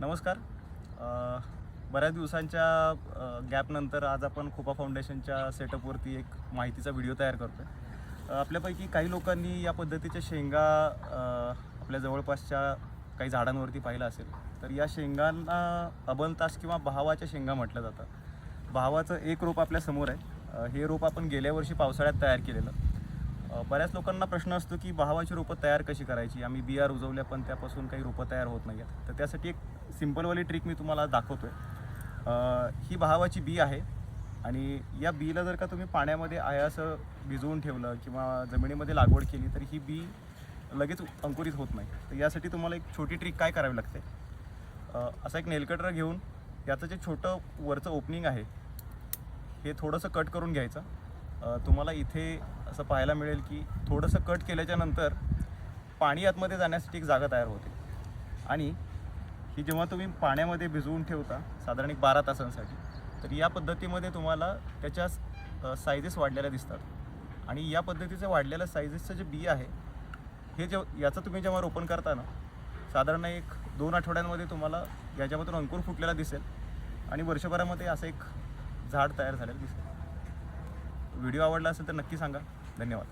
नमस्कार. बऱ्याच दिवसांच्या गॅपनंतर आज आपण खोपा फाउंडेशनच्या सेटअपवरती एक माहितीचा व्हिडिओ तयार करतो आहे. आपल्यापैकी काही लोकांनी या पद्धतीच्या शेंगा आपल्या जवळपासच्या काही झाडांवरती पाहिलं असेल. तर या शेंगांना अबलतास किंवा बहावाच्या शेंगा म्हटलं जातं. बहावाचं एक रोप आपल्यासमोर आहे. हे रोप आपण गेल्या वर्षी पावसाळ्यात तयार केलेलं. बऱ्याच लोकांना प्रश्न असतो की बहावाची रोपं तयार कशी करायची. आम्ही बिया रुजवल्या पण त्यापासून काही रोपं तयार होत नाही आहेत. तर त्यासाठी एक सिम्पलवाली ट्रिक मी तुम्हाला दाखवतो आहे. ही बहावाची बी आहे आणि या बीला जर का तुम्ही पाण्यामध्ये आहे असं भिजवून ठेवलं किंवा जमिनीमध्ये लागवड केली तर ही बी लगेच अंकुरित होत नाही. तर यासाठी तुम्हाला एक छोटी ट्रिक काय करावी लागते. असा एक नेलकटर घेऊन याचं जे छोटं वरचं ओपनिंग आहे हे थोडंसं कट करून घ्यायचं. तुम्हाला इथे असं पाहायला मिळेल की थोडंसं कट केल्याच्या नंतर पाणी आतमध्ये जाण्यासाठी एक जागा तयार होते आणि ही जेव्हा तुम्ही पाण्यामध्ये भिजवून ठेवता साधारण 12 तासांसाठी तर या पद्धतीमध्ये तुम्हाला त्याच्या साईजेस वाढलेल्या दिसतात आणि या पद्धतीचं वाढलेल्या साईजेसचं जे बी आहे हे याचं तुम्ही जेव्हा रोपण करता ना साधारण 1-2 आठवड्यांमध्ये तुम्हाला याच्यामधून अंकुर फुटलेला दिसेल आणि वर्षभरामध्ये असं एक झाड तयार झालेलं दिसेल. व्हिडिओ आवडला असेल तर नक्की सांगा. धन्यवाद.